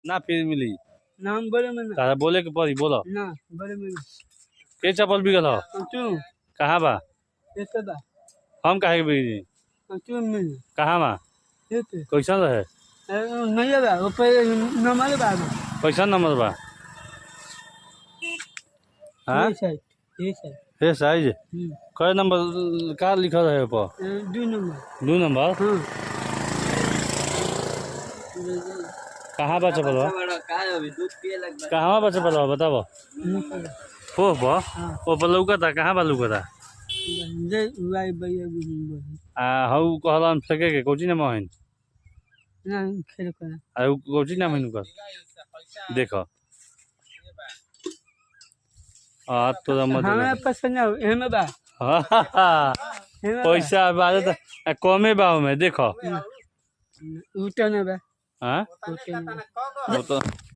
ना फिर मिली नाम बोले में ना तारा बोले के पड़ी बोलो ना बोले में के चप्पल बिगल हो तू कहाँ बा ऐसे बा हम काहे के बिगी तू में कहाँ बा ऐसे कैसन रहे नहीं बा ऊपर नंबर बा कैसन नंबर बा हाँ ये सही हे साइज कै नंबर का लिखल है ऊपर 2 नंबर 2 नंबर हाँ कहाँ बा चप्पल बा कहाँ बा चप्पल बा बताबो हो बा ओ पर लौकता कहाँ बा लौकता जे वाई भैया आ हौ कहलन फेंके के कोची ना मोहन ना खेल कर आ कोची ना मोहन कर देखो आ तो मत हमें पसंद है हमें बा पैसा बारे तो कमे बा में देखो उठने बा हाँ उठने वो तो